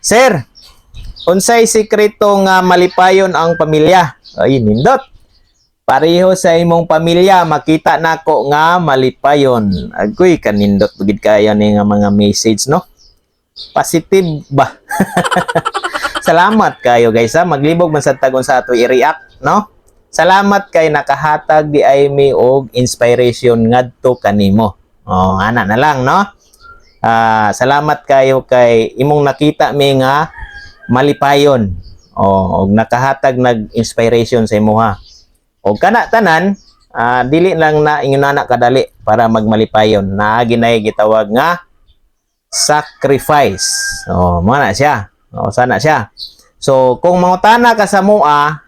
Sir, unsay sikreto nga malipayon ang pamilya? Ay, nindot. Pareho sa imong pamilya, makita nako nga malipayon. Agoy, kanindot bugid kayo ni nga mga message, no? Positive ba? Salamat kayo guys ha. Maglibog man sa tagon sa ato i-react, no? Salamat kay nakahatag di ay mi og inspiration ngadto kanimo. Oh, ana na lang, no? Salamat kayo kay imong nakita mi nga malipayon. Og nakahatag nag-inspiration sa imo ha. Og kana tanan, dili lang na ingon na kadali para magmalipayon. Na ginay gitawag nga sacrifice. Oh, mo na siya. Oh, sana siya. So, kung mangutana ka sa mua,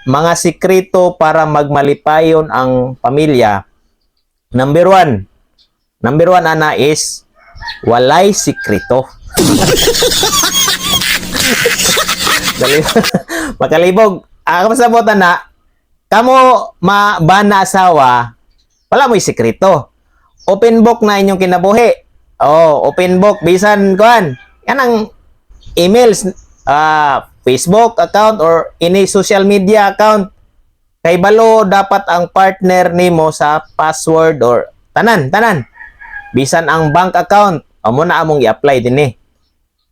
mga sikreto para magmalipayon ang pamilya, number one ana is walay sikreto. Makalibog. Ako sa bota na, kamo bana asawa, wala mo sikreto. Open book na inyong kinabuhi. Oh, open book bisan kuan. Yan ang emails, Facebook account or any social media account. Kay balo dapat ang partner nimo sa password or tanan. Bisan ang bank account, amo na among i-apply din eh.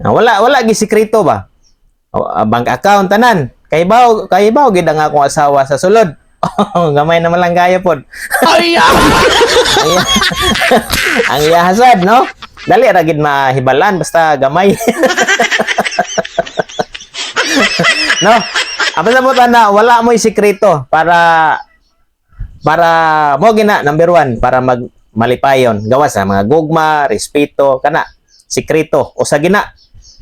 Wala gi sikreto ba? Bank account tanan. Kay baw gid ang akong asawa sa sulod. Gamay naman lang kaya pod. Ay! Ang iyahasad, no? Dali ra gid mahibalan basta gamay. No? Apa sa mo na wala mo sikreto para mo gina number one para malipayon gawas sa mga gugma, respeto kana sikreto o sa gina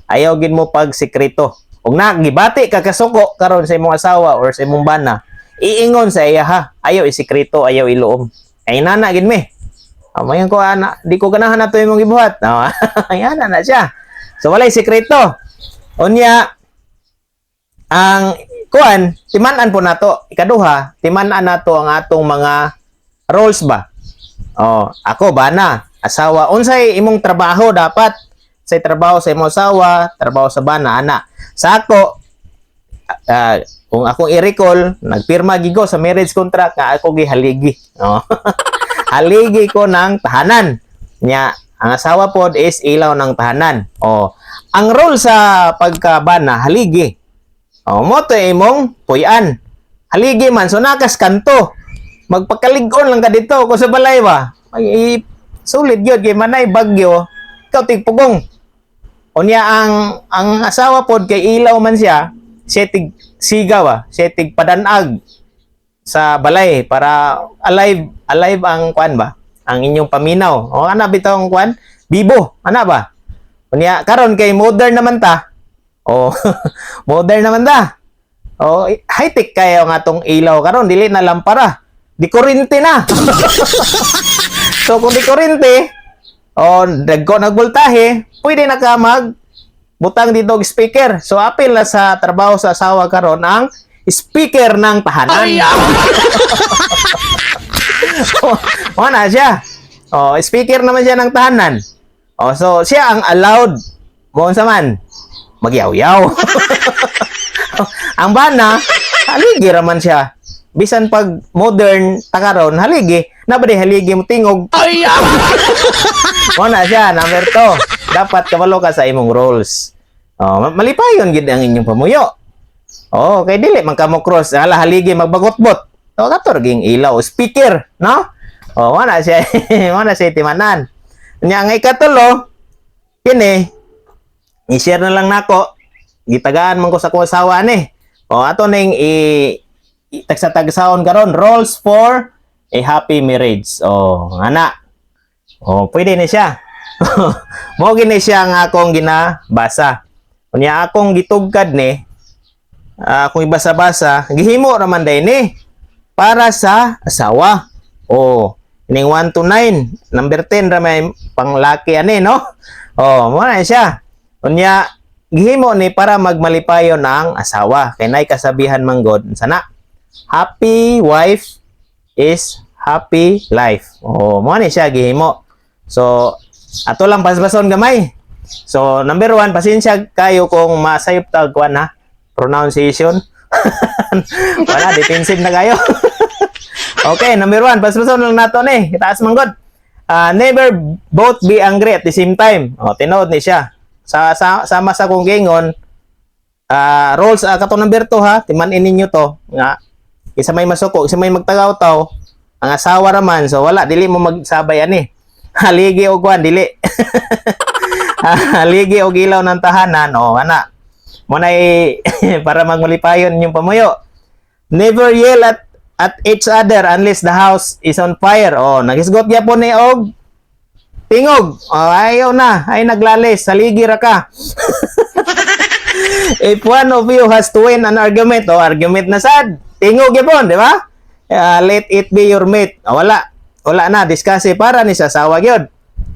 ayaw gid mo pag sikreto. Ug gibati ka kasuko karon sa imong asawa or sa imong bana, iingon sa iya ha, ayaw isikreto, ayaw iluom. Ay nana gid me. Mayan ko ana, di ko ganahan nato imong gibuhat. Ayan na siya. So walay sikreto. Unya ang kuan, timan-an po nato. Ikaduha, timan-an nato ang atong mga roles ba. Oh, ako bana, asawa, unsay imong trabaho dapat? Say trabaho sa imong asawa, trabaho sa bana, ana. Sa ako, kung akong i-recall, nagpirma gigo sa marriage contract nga ako gihaligi. Oh. Haligi ko ng tahanan. Nya, ang asawa pod is ilaw ng tahanan. Oh. Ang role sa pagkabana, haligi. Oh, mo to imong puyan. Haligi man, so nakas kanto. Magpakalig-on lang ka dito ko sa balay ba. Sulit yun, kay manay bagyo, ikaw tigpugong. Unya ang asawa pod kay ilaw man siya tig sigaw tig padanag sa balay para alive ang kwan ba ang inyong paminaw o ana bitaw ang kwan bibo ana ba unya karon kay modern naman ta modern naman ta high tech kayo nga tong ilaw karon dili na lampara di kuryente na. So kung di kuryente dagko nagboltahe, pwede na ka butang dito og speaker. So apil na sa trabaho sa asawa karon ang speaker ng tahanan. Wala siya. Speaker naman siya ng tahanan. So siya ang allowed mo sa man magyaw-yaw. Ang bana, haligi raman siya. Bisan pag modern takaron, haligi. Nabadi haligi mo tingog. Muna siya, number 2. Dapat kabalo ka sa imong roles. Malipayon gid ang inyong pamuyo. Kay dili man ka mo cross, haligi magbagot-bot. Kator ging ilaw, speaker, no? Wala siya, wala siya timanan. Nya nga ikatulo, kini i-share na lang nako. Gitagaan man ko sa kuha asawa ni. Ato ning tagsa-tagsahon karon roles for a happy marriage. Ana. Pwede na siya. Mo gini siya nga akong ginabasa. Unya akong gitugkad ni akong ibasa-basa, gihimo raman day ni para sa asawa. Ining 1 to 9, number 10 ra may panglaki ani no. Mo na siya. Unya gihimo ni para magmalipayon ang asawa. Kay nay kasabihan man god sana. Happy wife is happy life. Mo ni siya gihimo. So, ato lang basbason gamay. So, number one, pasensya kayo kung masayop tag kuan ha, pronunciation. Wala, defensive na kayo. Okay, number one, paspason lang nato ni. Itaas manggod. Never both be angry at the same time. Tinood ni siya. Sama sa kong gingon, rules kato number 2 ha, timanin ninyo to nga isa may masuko, isa may magtagaw-taw, ang asawa raman, so wala dili mo magsabay ani. Haligi og kwan dili. Haligi og ilaw ng tahanan ana. Mo nay para magmalipayon inyong pamuyo. Never yell at each other unless the house is on fire. Nagisgot gyapon ni og tingog. Ayaw na, ay naglalis, saligi ra ka. If one of you has to win an argument, argument na sad, tingog gyapon, di ba? Let it be your mate. Wala na, diskase para ni sa asawa gyud.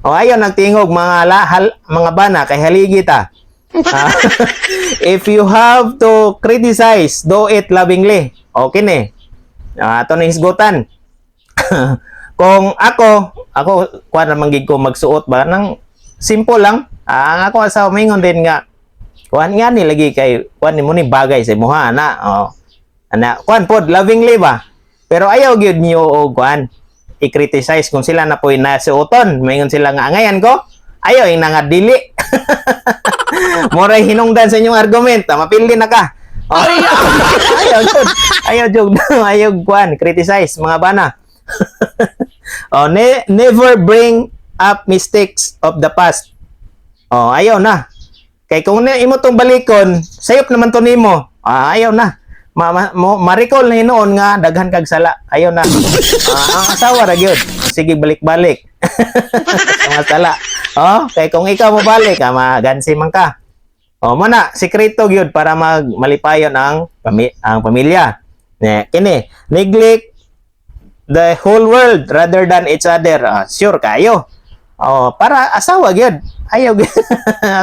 Ayaw nagtingog mga bana kay haligi ta. If you have to criticize, do it lovingly. Okay ni. Ato na hisgutan. Kung ako kuan ra manggid ko magsuot ba nang simple lang. Ang ako asawa mingon din nga kuan nga ni lagi kay kuan nimo ni bagay sa imuha ana. Ana kuan pod lovingly ba. Pero ayaw gyud niyo og kuan i-criticize kung sila na poy nasuoton. Mingon sila nga ngayan ko. Ayaw ing nga dili. Moray hinungdan sa inyong argument. Mapildi na ka. Ayaw kuan criticize mga bana. Never bring up mistakes of the past. Ayaw na. Kay kung imo tong balikon, sayop naman to nimo. Ayaw na. Ma-recall na hinoon nga daghan kag sala. Ayaw na. Ang asawa ra gyud. Sige balik-balik. Ang sala. Kay kung ikaw mo balik, magansi man ka. Mo na sikreto gyud para malipayon ang pamilya. Kini, neglect the whole world rather than each other. Sure kayo. Para asawa gyud. Ayaw gyud.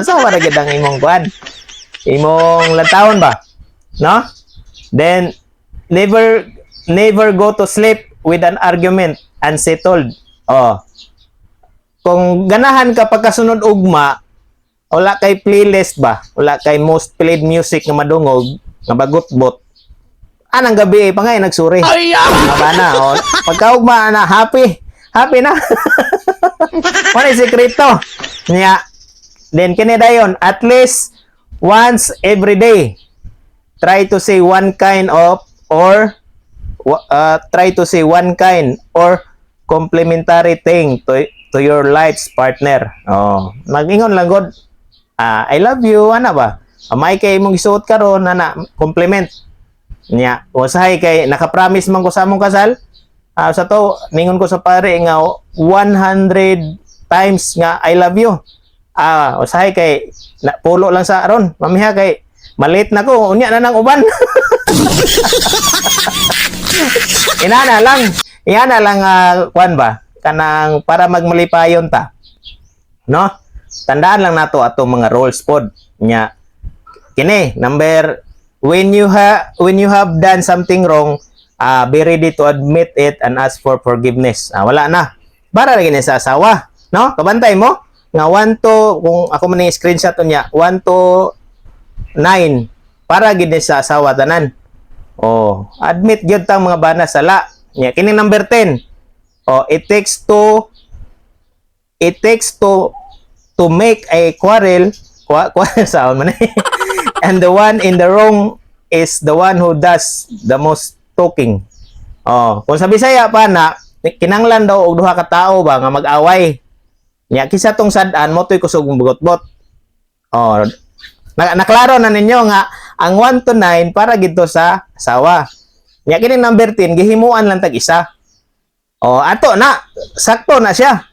Asawa ra gyud ang imong kuan. Imong lantawon ba? No? Then never go to sleep with an argument unsettled. Kung ganahan ka pagkasunod ugma, wala kay playlist ba? Wala kay most played music nga madungog, nga bagot-bot. Anang gabi pa nga nagsuri. Bana, pagkaugma na happy na. Wala sekreto. Nya. Then kini dayon, at least once every day. Try to say one kind or complimentary thing to your life's partner. Nag-ingon lang god. I love you, ana ba? May kay imong isuot karon ana, compliment. Nya, usahay kay naka-promise man ko sa among kasal. Sa to ningon ko sa pare nga 100 times nga I love you. Usahay kay pulo lang sa aron. Mamiha kay malit na ko, unya na nang uban. Inana lang kuan ba? Kanang para magmalipayon ta. No? Tandaan lang nato atong mga rules pod. Nya kini number when you have done something wrong, be ready to admit it and ask for forgiveness. Wala na. Para lagi ni sa asawa, no? Kabantay mo nga 1 to kung ako man ni screenshot niya 1 to 9 para gid sa asawa tanan. Admit gyud tang mga bana sala. Nya kini number 10. It takes to make a quarrel sound man. And the one in the wrong is the one who does the most talking. Kung sa Bisaya pa na kinanglan daw og duha ka tawo ba nga mag-away. Nya kisa tong sad-an mo toy kusog bugot-bot. Naklaro na ninyo nga ang 1 to 9 para gito sa asawa. Nya kini number 10 gihimuan lang tag isa. Ato na sakto na siya.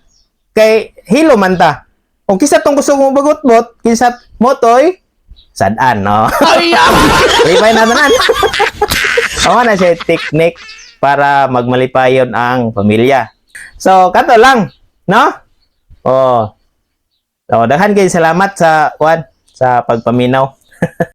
Kay hilo man ta. Kung kisa tong kusog mo bugot-bot, kisa mo toy sad-an, no? Lipay na tanan. Na siya technique para magmalipayon ang pamilya. So, kato lang, no? Daghan kayo salamat sa pagpaminaw.